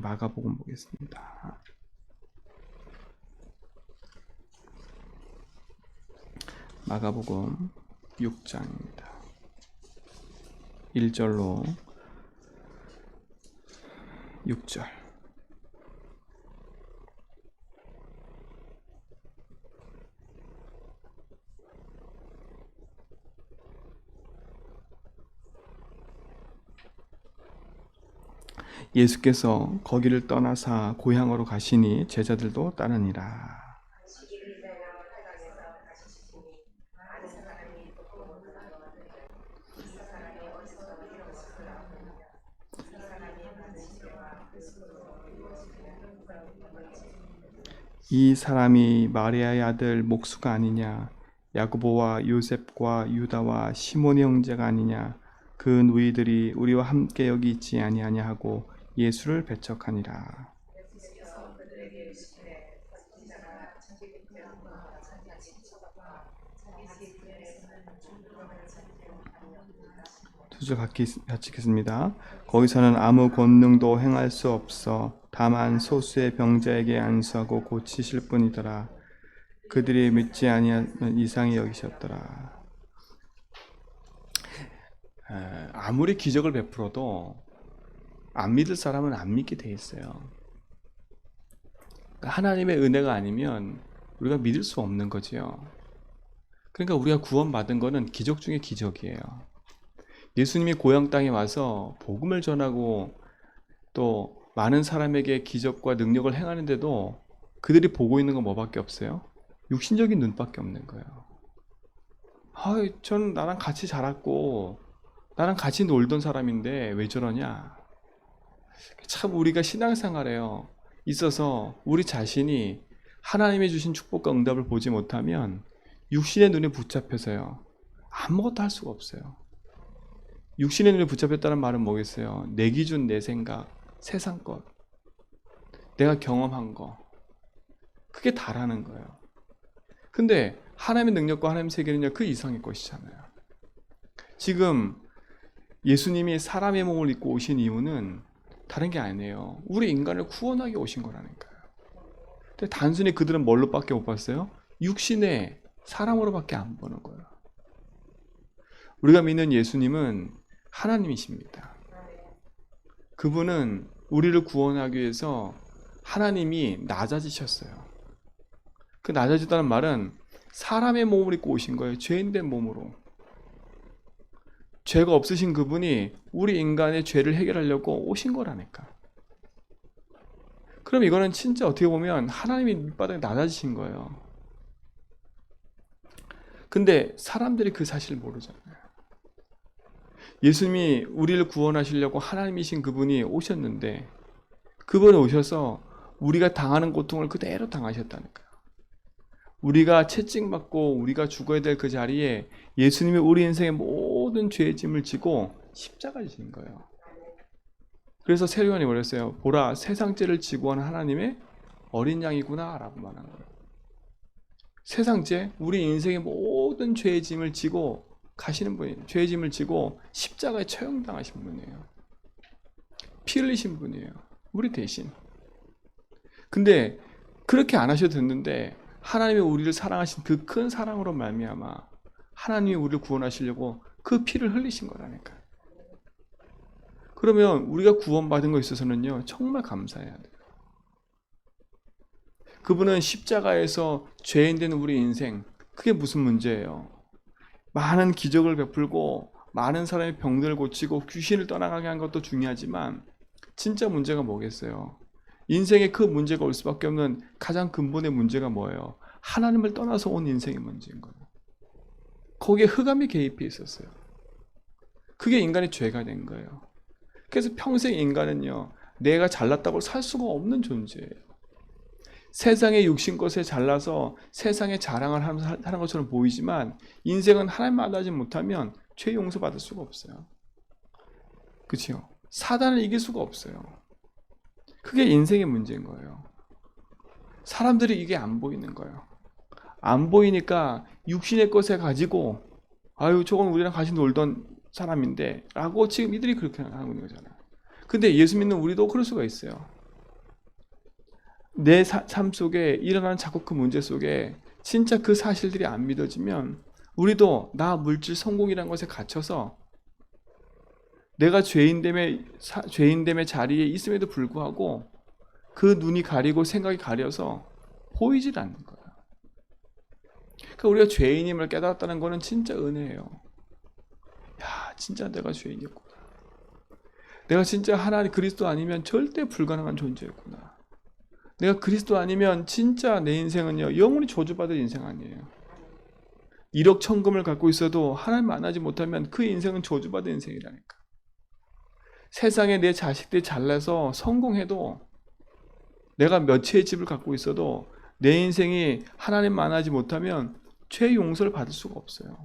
마가복음 보겠습니다. 마가복음 6장입니다. 1절로 6절. 예수께서 거기를 떠나사 고향으로 가시니 제자들도 따르니라. 이 사람이 마리아의 아들 목수가 아니냐? 야고보와 요셉과 유다와 시몬의 형제가 아니냐? 그 누이들이 우리와 함께 여기 있지 아니하냐 하고 예수를 배척하니라. 두 절 같이 읽겠습니다. 거기서는 아무 권능도 행할 수 없어 다만 소수의 병자에게 안수하고 고치실 뿐이더라. 그들이 믿지 아니하면 이상히 여기셨더라. 아무리 기적을 베풀어도 안 믿을 사람은 안 믿게 돼 있어요. 하나님의 은혜가 아니면 우리가 믿을 수 없는 거지요. 그러니까 우리가 구원받은 거는 기적 중에 기적이에요. 예수님이 고향 땅에 와서 복음을 전하고 또 많은 사람에게 기적과 능력을 행하는데도 그들이 보고 있는 건 뭐밖에 없어요? 육신적인 눈밖에 없는 거예요. 전 나랑 같이 자랐고 나랑 같이 놀던 사람인데 왜 저러냐? 참 우리가 신앙생활에요 있어서 우리 자신이 하나님이 주신 축복과 응답을 보지 못하면 육신의 눈에 붙잡혀서요 아무것도 할 수가 없어요. 육신의 눈에 붙잡혔다는 말은 뭐겠어요? 내 기준, 내 생각, 세상 것, 내가 경험한 거, 그게 다라는 거예요. 근데 하나님의 능력과 하나님의 세계는요 그 이상의 것이잖아요. 지금 예수님이 사람의 몸을 입고 오신 이유는 다른 게 아니에요. 우리 인간을 구원하기 오신 거라니까요. 근데 단순히 그들은 뭘로밖에 못 봤어요? 육신의 사람으로밖에 안 보는 거예요. 우리가 믿는 예수님은 하나님이십니다. 그분은 우리를 구원하기 위해서 하나님이 낮아지셨어요. 그 낮아지다는 말은 사람의 몸을 입고 오신 거예요. 죄인된 몸으로. 죄가 없으신 그분이 우리 인간의 죄를 해결하려고 오신 거라니까. 그럼 이거는 진짜 어떻게 보면 하나님이 밑바닥에 낮아지신 거예요. 근데 사람들이 그 사실을 모르잖아요. 예수님이 우리를 구원하시려고 하나님이신 그분이 오셨는데 그분이 오셔서 우리가 당하는 고통을 그대로 당하셨다니까요. 우리가 채찍맞고 우리가 죽어야 될 그 자리에 예수님이 우리 인생의 모든 죄의 짐을 지고 십자가를 지신 거예요. 그래서 세례요한이 그랬어요. 보라, 세상 죄를 지고 하는 하나님의 어린 양이구나 라고 말하는 거예요. 세상 죄, 우리 인생의 모든 죄의 짐을 지고 가시는 분이에요. 죄의 짐을 지고 십자가에 처형당하신 분이에요. 피 흘리신 분이에요. 우리 대신. 근데 그렇게 안 하셔도 됐는데 하나님이 우리를 사랑하신 그 큰 사랑으로 말미암아 하나님이 우리를 구원하시려고 그 피를 흘리신 거라니까요. 그러면 우리가 구원받은 것에 있어서는요 정말 감사해야 돼요. 그분은 십자가에서 죄인 된 우리 인생, 그게 무슨 문제예요? 많은 기적을 베풀고 많은 사람의 병들을 고치고 귀신을 떠나가게 한 것도 중요하지만 진짜 문제가 뭐겠어요? 인생에 그 문제가 올 수밖에 없는 가장 근본의 문제가 뭐예요? 하나님을 떠나서 온 인생의 문제인 거예요. 거기에 흑암이 개입해 있었어요. 그게 인간의 죄가 된 거예요. 그래서 평생 인간은요 내가 잘났다고 살 수가 없는 존재예요. 세상의 육신 것에 잘나서 세상에 자랑을 하는 것처럼 보이지만 인생은 하나님 만나지 못하면 죄 용서받을 수가 없어요. 그렇죠? 사단을 이길 수가 없어요. 그게 인생의 문제인 거예요. 사람들이 이게 안 보이는 거예요. 안 보이니까 육신의 것에 가지고 저건 우리랑 같이 놀던 사람인데 라고 지금 이들이 그렇게 하고 있는 거잖아요. 근데 예수 믿는 우리도 그럴 수가 있어요. 내 삶 속에 일어나는 자꾸 그 문제 속에 진짜 그 사실들이 안 믿어지면 우리도 나 물질 성공이라는 것에 갇혀서 내가 죄인됨의 자리에 있음에도 불구하고 그 눈이 가리고 생각이 가려서 보이질 않는 거야. 그러니까 우리가 죄인임을 깨달았다는 거는 진짜 은혜예요. 야, 진짜 내가 죄인이었구나. 내가 진짜 하나님 그리스도 아니면 절대 불가능한 존재였구나. 내가 그리스도 아니면 진짜 내 인생은요 영원히 저주받을 인생 아니에요. 1억 천금을 갖고 있어도 하나님 만나지 못하면 그 인생은 저주받을 인생이라니까. 세상에 내 자식들이 잘나서 성공해도 내가 몇 채의 집을 갖고 있어도 내 인생이 하나님 만나지 못하면 죄 용서를 받을 수가 없어요.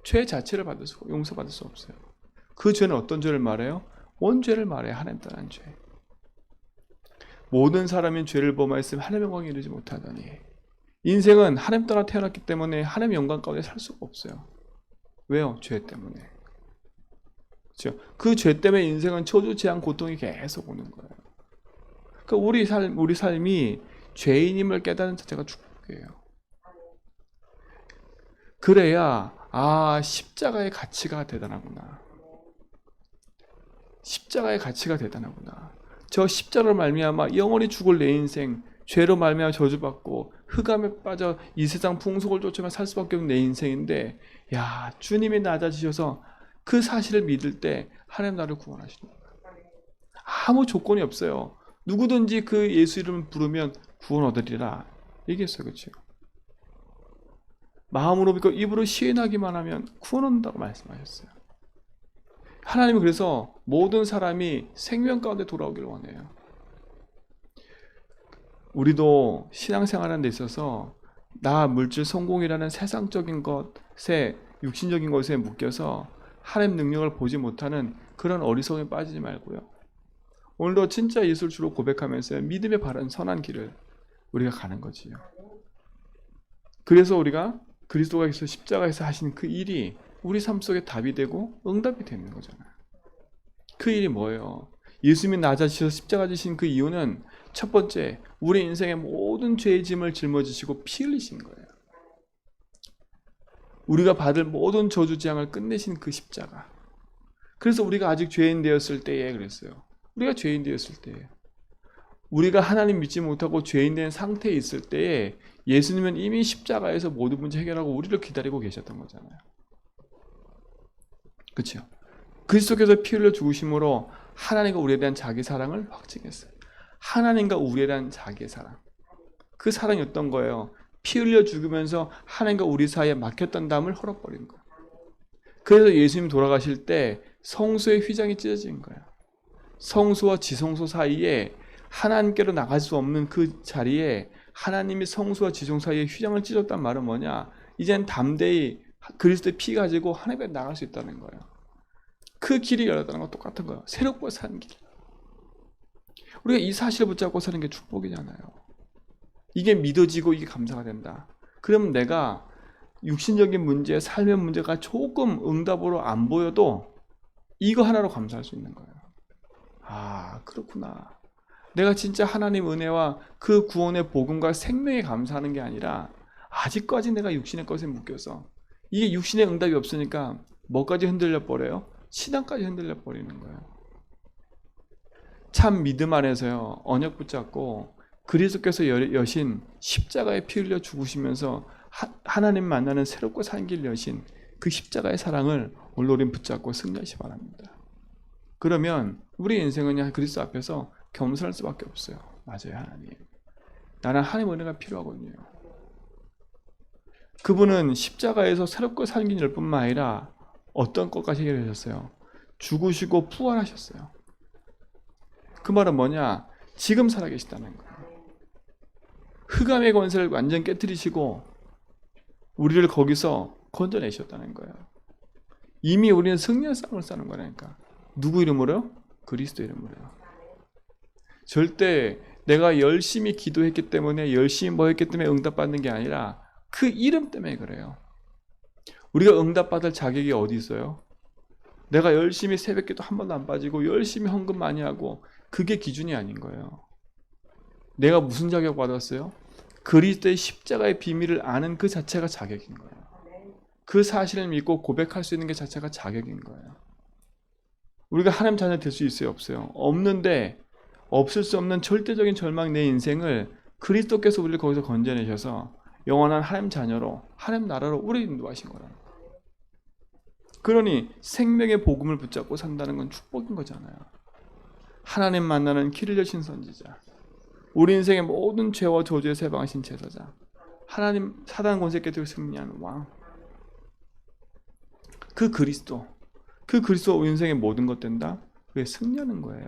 죄 자체를 용서받을 수 없어요. 그 죄는 어떤 죄를 말해요? 원죄를 말해요. 하나님 떠난 죄. 모든 사람이 죄를 범하였으면 하나님의 영광에 이르지 못하다니. 인생은 하나님 떠나 태어났기 때문에 하나님의 영광 가운데 살 수가 없어요. 왜요? 죄 때문에. 그렇죠? 그 죄 때문에 인생은 저주, 재앙, 고통이 계속 오는 거예요. 그러니까 우리 삶이 죄인임을 깨닫는 자체가 축복이에요. 그래야 십자가의 가치가 대단하구나. 십자가의 가치가 대단하구나. 저 십자가로 말미암아 영원히 죽을 내 인생, 죄로 말미암아 저주받고 흑암에 빠져 이 세상 풍속을 쫓아만 살 수밖에 없는 내 인생인데, 야, 주님이 낮아지셔서 그 사실을 믿을 때 하나님 나를 구원하시는 거예요. 아무 조건이 없어요. 누구든지 그 예수 이름을 부르면 구원 얻으리라 얘기했어요. 그렇죠? 마음으로 믿고 입으로 시인하기만 하면 구원 얻는다고 말씀하셨어요. 하나님은 그래서 모든 사람이 생명 가운데 돌아오기를 원해요. 우리도 신앙생활하는 데 있어서 나 물질 성공이라는 세상적인 것에, 육신적인 것에 묶여서 하나님 능력을 보지 못하는 그런 어리석음에 빠지지 말고요. 오늘도 진짜 예수를 주로 고백하면서 믿음의 바른 선한 길을 우리가 가는 거지요. 그래서 우리가 그리스도가 십자가에서 하신 그 일이 우리 삶 속에 답이 되고 응답이 되는 거잖아요. 그 일이 뭐예요? 예수님이 낮아지셔서 십자가 지신 그 이유는 첫 번째, 우리 인생의 모든 죄의 짐을 짊어지시고 피 흘리신 거예요. 우리가 받을 모든 저주 재앙을 끝내신 그 십자가. 그래서 우리가 아직 죄인 되었을 때에 그랬어요. 우리가 죄인 되었을 때에, 우리가 하나님 믿지 못하고 죄인 된 상태에 있을 때에 예수님은 이미 십자가에서 모든 문제 해결하고 우리를 기다리고 계셨던 거잖아요. 그렇죠? 그리스도께서 피 흘려 죽으심으로 하나님과 우리에 대한 자기 사랑을 확증했어요. 하나님과 우리에 대한 자기의 사랑. 그 사랑이 어떤 거예요? 피 흘려 죽으면서 하나님과 우리 사이에 막혔던 담을 헐어버린 거예요. 그래서 예수님이 돌아가실 때 성소의 휘장이 찢어진 거예요. 성소와 지성소 사이에 하나님께로 나갈 수 없는 그 자리에 하나님이 성소와 지성 사이에 휘장을 찢었단 말은 뭐냐? 이젠 담대히 그리스도의 피 가지고 하나님께 나갈 수 있다는 거예요. 그 길이 열렸다는 건 똑같은 거예요. 새롭게 사는 길. 우리가 이 사실을 붙잡고 사는 게 축복이잖아요. 이게 믿어지고 이게 감사가 된다. 그럼 내가 육신적인 문제, 삶의 문제가 조금 응답으로 안 보여도 이거 하나로 감사할 수 있는 거예요. 아, 그렇구나. 내가 진짜 하나님 은혜와 그 구원의 복음과 생명에 감사하는 게 아니라 아직까지 내가 육신의 것에 묶여서 이게 육신의 응답이 없으니까 뭐까지 흔들려 버려요? 신앙까지 흔들려 버리는 거예요. 참 믿음 안에서요, 언약 붙잡고 그리스도께서 여신 십자가에 피 흘려 죽으시면서 하나님 만나는 새롭고 산 길 여신 그 십자가의 사랑을 오늘 우린 붙잡고 승리하시 바랍니다. 그러면 우리 인생은 그냥 그리스도 앞에서 겸손할 수밖에 없어요. 맞아요, 하나님. 나는 하나님 은혜가 필요하거든요. 그분은 십자가에서 새롭고 산 길 뿐만 아니라 어떤 것까지 해결하셨어요? 죽으시고 부활하셨어요. 그 말은 뭐냐? 지금 살아계시다는 거예요. 흑암의 권세를 완전 깨뜨리시고 우리를 거기서 건져내셨다는 거예요. 이미 우리는 승리의 싸움을 싸는 거라니까. 누구 이름으로요? 그리스도 이름으로요. 절대 내가 열심히 기도했기 때문에, 열심히 뭐 했기 때문에 응답받는 게 아니라 그 이름 때문에 그래요. 우리가 응답받을 자격이 어디 있어요? 내가 열심히 새벽기도 한 번도 안 빠지고 열심히 헌금 많이 하고 그게 기준이 아닌 거예요. 내가 무슨 자격 받았어요? 그리스도의 십자가의 비밀을 아는 그 자체가 자격인 거예요. 그 사실을 믿고 고백할 수 있는 게 자체가 자격인 거예요. 우리가 하나님 자녀 될 수 있어요? 없어요? 없는데 없을 수 없는 절대적인 절망 내 인생을 그리스도께서 우리를 거기서 건져내셔서 영원한 하나님 자녀로 하나님 나라로 우리를 인도하신 거라는 거예요. 그러니 생명의 복음을 붙잡고 산다는 건 축복인 거잖아요. 하나님 만나는 길을 여신 선지자, 우리 인생의 모든 죄와 저주에서 해방하신 제사자, 하나님 사단 권세 깨뜨리고 승리하는 왕, 그 그리스도 우리 인생의 모든 것 된다? 그게 승리하는 거예요.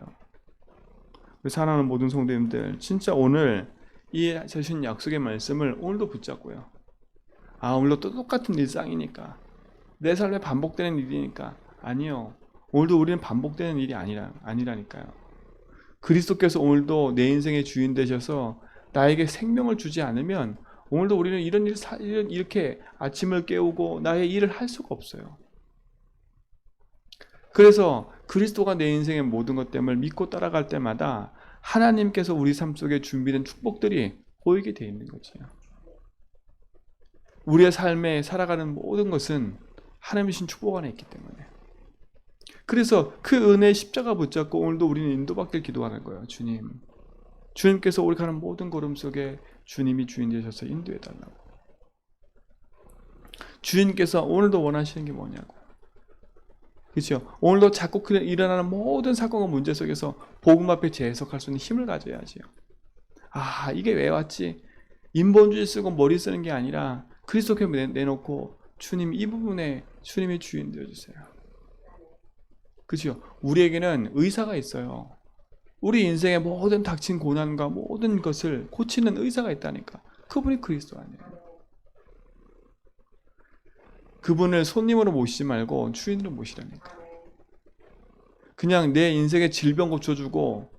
사랑하는 모든 성도님들, 진짜 오늘 이 주신 약속의 말씀을 오늘도 붙잡고요. 오늘도 또 똑같은 일상이니까, 내 삶에 반복되는 일이니까. 아니요, 오늘도 우리는 반복되는 일이 아니라니까요. 그리스도께서 오늘도 내 인생의 주인 되셔서 나에게 생명을 주지 않으면 오늘도 우리는 이렇게 아침을 깨우고 나의 일을 할 수가 없어요. 그래서 그리스도가 내 인생의 모든 것됨을 믿고 따라갈 때마다 하나님께서 우리 삶 속에 준비된 축복들이 보이게 되어 있는 거죠. 우리의 삶에 살아가는 모든 것은 하나님이 주신 축복 안에 있기 때문에. 그래서 그 은혜의 십자가 붙잡고 오늘도 우리는 인도받길 기도하는 거예요. 주님께서 우리 가는 모든 걸음 속에 주님이 주인 되셔서 인도해 달라고. 주님께서 오늘도 원하시는 게 뭐냐고. 그렇죠? 오늘도 자꾸 일어나는 모든 사건과 문제 속에서 복음 앞에 재해석할 수 있는 힘을 가져야지요. 이게 왜 왔지? 인본주의 쓰고 머리 쓰는 게 아니라 그리스도께 내놓고 주님, 이 부분에 주님이 주인 되어주세요. 그렇죠? 우리에게는 의사가 있어요. 우리 인생의 모든 닥친 고난과 모든 것을 고치는 의사가 있다니까. 그분이 그리스도 아니에요. 그분을 손님으로 모시지 말고 주인으로 모시라니까. 그냥 내 인생의 질병 고쳐주고,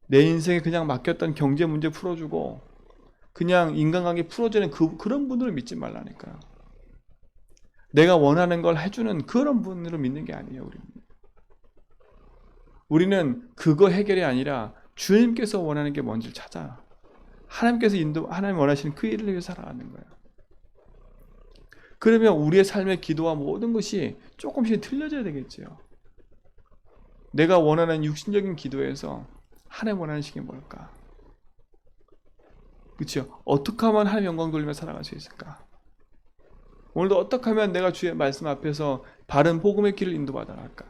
내 인생에 그냥 맡겼던 경제 문제 풀어주고, 그냥 인간관계 풀어주는 그런 분들을 믿지 말라니까요. 내가 원하는 걸 해주는 그런 분으로 믿는 게 아니에요. 우리는 그거 해결이 아니라 주님께서 원하는 게 뭔지를 찾아요. 하나님 원하시는 그 일을 위해서 살아가는 거예요. 그러면 우리의 삶의 기도와 모든 것이 조금씩 틀려져야 되겠지요. 내가 원하는 육신적인 기도에서 하나님 원하는 게 뭘까? 그렇죠? 어떻게 하면 하나님 영광 돌리며 살아갈 수 있을까? 오늘도 어떻게 하면 내가 주의 말씀 앞에서 바른 복음의 길을 인도받아 갈까?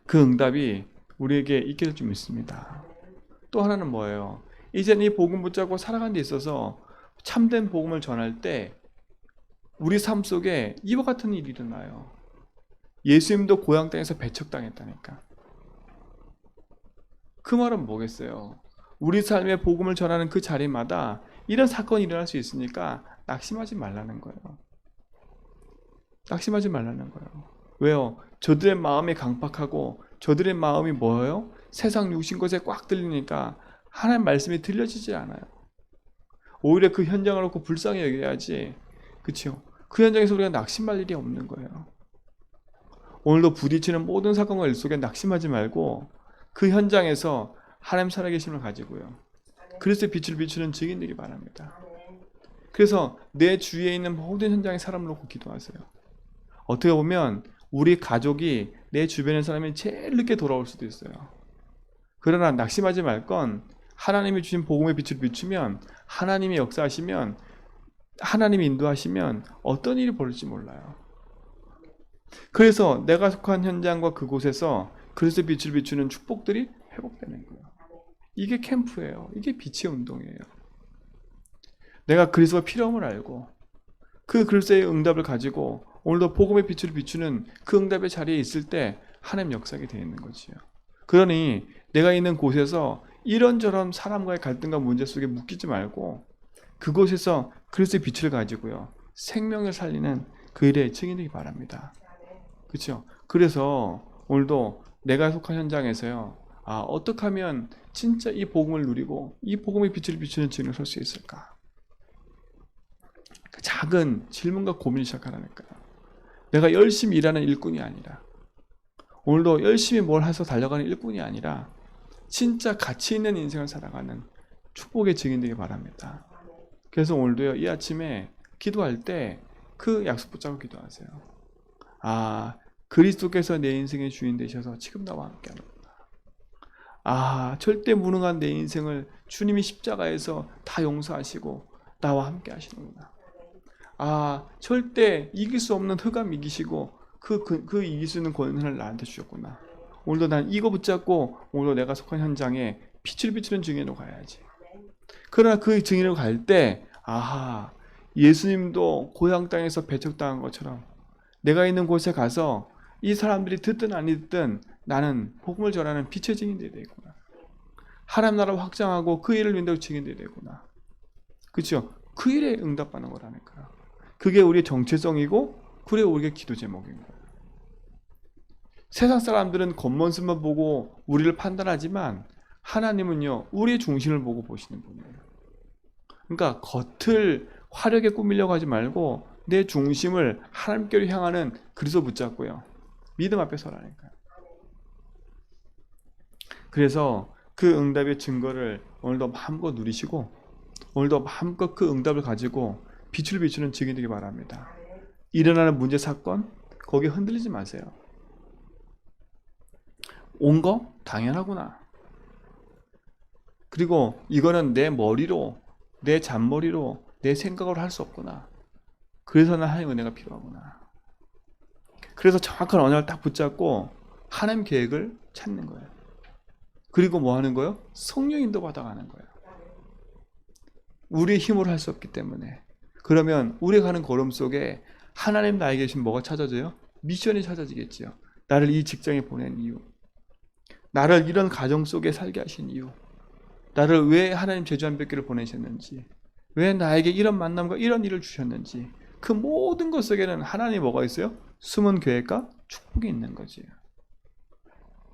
그 응답이 우리에게 있게 될 줄 믿습니다. 또 하나는 뭐예요? 이제는 이 복음 붙잡고 살아가는 데 있어서 참된 복음을 전할 때 우리 삶 속에 이와 같은 일이 일어나요. 예수님도 고향 땅에서 배척당했다니까. 그 말은 뭐겠어요? 우리 삶의 복음을 전하는 그 자리마다 이런 사건이 일어날 수 있으니까 낙심하지 말라는 거예요. 낙심하지 말라는 거예요. 왜요? 저들의 마음이 강팍하고 저들의 마음이 뭐예요? 세상 육신 것에 꽉 들리니까 하나님 말씀이 들려지지 않아요. 오히려 그 현장을 놓고 불쌍히 여겨야지. 그렇죠? 그 현장에서 우리가 낙심할 일이 없는 거예요. 오늘도 부딪히는 모든 사건과 일 속에 낙심하지 말고 그 현장에서 하나님 살아계심을 가지고요. 그리스도의 빛을 비추는 증인 되기 바랍니다. 그래서 내 주위에 있는 모든 현장의 사람을 놓고 기도하세요. 어떻게 보면 우리 가족이 내 주변의 사람이 제일 늦게 돌아올 수도 있어요. 그러나 낙심하지 말 건 하나님이 주신 복음의 빛을 비추면, 하나님이 역사하시면, 하나님이 인도하시면 어떤 일이 벌어질지 몰라요. 그래서 내가 속한 현장과 그곳에서 그리스도의 빛을 비추는 축복들이 회복되는 거예요. 이게 캠프예요. 이게 빛의 운동이에요. 내가 그리스도가 필요함을 알고 그 그리스도의 응답을 가지고 오늘도 복음의 빛을 비추는 그 응답의 자리에 있을 때 하나님 역사하게 되어 있는 거지요. 그러니 내가 있는 곳에서 이런저런 사람과의 갈등과 문제 속에 묶이지 말고 그곳에서 그리스도의 빛을 가지고요, 생명을 살리는 그 일에 증인되기 바랍니다. 그렇죠? 그래서 오늘도 내가 속한 현장에서요, 어떻게 하면 진짜 이 복음을 누리고 이 복음의 빛을 비추는 증인을 설 수 있을까? 그 작은 질문과 고민을 시작하라니까요. 내가 열심히 일하는 일꾼이 아니라, 오늘도 열심히 뭘 해서 달려가는 일꾼이 아니라 진짜 가치 있는 인생을 살아가는 축복의 증인 되기 바랍니다. 그래서 오늘도요, 이 아침에 기도할 때 그 약속 붙잡고 기도하세요. 아, 그리스도께서 내 인생의 주인 되셔서 지금 나와 함께 하는구나. 아, 절대 무능한 내 인생을 주님이 십자가에서 다 용서하시고 나와 함께 하시는구나. 아, 절대 이길 수 없는 흑암 이기시고 그 이길 수 있는 권한을 나한테 주셨구나. 오늘도 난 이거 붙잡고 오늘도 내가 속한 현장에 빛을 비추는 증인으로 가야지. 그러나 그 증인으로 갈 때, 아하, 예수님도 고향 땅에서 배척당한 것처럼 내가 있는 곳에 가서 이 사람들이 듣든 안 듣든 나는 복음을 전하는 빛의 증인들이 되구나. 하나님 나라를 확장하고 그 일을 위한다고 증인들이 되구나. 그렇죠? 그 일에 응답하는 거라니까. 그게 우리의 정체성이고 그게 우리의 기도 제목인 거예요. 세상 사람들은 겉모습만 보고 우리를 판단하지만 하나님은요, 우리의 중심을 보고 보시는 분이에요. 그러니까 겉을 화려하게 꾸미려고 하지 말고 내 중심을 하나님께로 향하는 그리스도 붙잡고요, 믿음 앞에 서라니까요. 그래서 그 응답의 증거를 오늘도 마음껏 누리시고 오늘도 마음껏 그 응답을 가지고 빛을 비추는 증인이 되기 바랍니다. 일어나는 문제 사건 거기에 흔들리지 마세요. 온 거 당연하구나. 그리고 이거는 내 머리로, 내 잔머리로, 내 생각으로 할 수 없구나. 그래서 난 하나님의 은혜가 필요하구나. 그래서 정확한 언약을 딱 붙잡고 하나님 계획을 찾는 거예요. 그리고 뭐 하는 거예요? 성령 인도 받아가는 거예요. 우리의 힘으로 할 수 없기 때문에. 그러면 우리가 가는 걸음 속에 하나님 나에게 계신 뭐가 찾아져요? 미션이 찾아지겠지요. 나를 이 직장에 보낸 이유, 나를 이런 가정 속에 살게 하신 이유, 나를 왜 하나님 제주한 뵙기를 보내셨는지, 왜 나에게 이런 만남과 이런 일을 주셨는지, 그 모든 것 속에는 하나님이 뭐가 있어요? 숨은 계획과 축복이 있는 거지.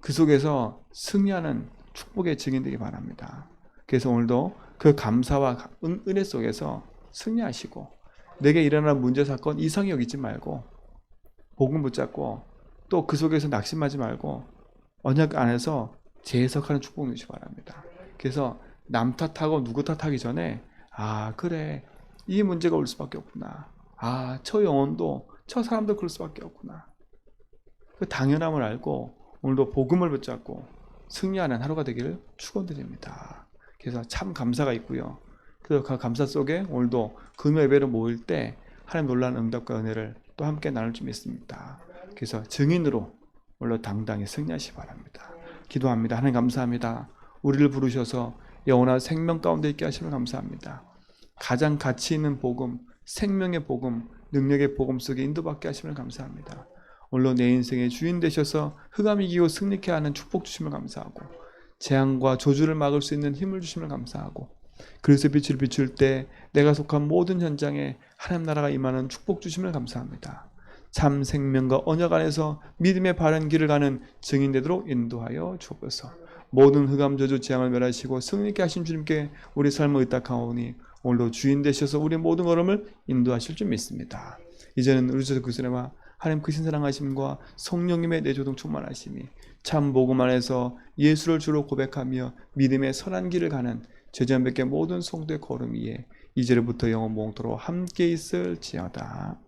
그 속에서 승리하는 축복의 증인 되기 바랍니다. 그래서 오늘도 그 감사와 은혜 속에서 승리하시고 내게 일어나는 문제 사건 이상히 여기지 말고 복음 붙잡고 또 그 속에서 낙심하지 말고 언약 안에서 재해석하는 축복 누리시기 바랍니다. 그래서 남 탓하고 누구 탓하기 전에 아 그래 이 문제가 올 수밖에 없구나. 아 저 영혼도 저 사람도 그럴 수밖에 없구나. 그 당연함을 알고 오늘도 복음을 붙잡고 승리하는 하루가 되기를 축원드립니다. 그래서 참 감사가 있고요. 그 감사 속에 오늘도 금요 예배로 모일 때 하나님 놀라운 응답과 은혜를 또 함께 나눌 줄 믿습니다. 그래서 증인으로 오늘도 당당히 승리하시기 바랍니다. 기도합니다. 하나님 감사합니다. 우리를 부르셔서 영원한 생명 가운데 있게 하시면 감사합니다. 가장 가치 있는 복음, 생명의 복음, 능력의 복음 속에 인도받게 하시면 감사합니다. 오늘도 내 인생의 주인 되셔서 흑암 이기고 승리케 하는 축복 주심을 감사하고 재앙과 저주를 막을 수 있는 힘을 주심을 감사하고 그리스도의 빛을 비출 때 내가 속한 모든 현장에 하나님 나라가 임하는 축복 주심을 감사합니다. 참 생명과 언약 안에서 믿음의 바른 길을 가는 증인 되도록 인도하여 주옵소서. 모든 흑암 저주 재앙을 멸하시고 승리케 하신 주님께 우리 삶을 의탁하오니 오늘도 주인 되셔서 우리 모든 걸음을 인도하실 줄 믿습니다. 이제는 우리 주 그리스도와 하나님 크신 사랑하심과 성령님의 내조동 충만하심이 참 복음 안에서 예수를 주로 고백하며 믿음의 선한 길을 가는 제자백의 모든 성도의 걸음 위에 이제부터 영원 몽토로 함께 있을지어다.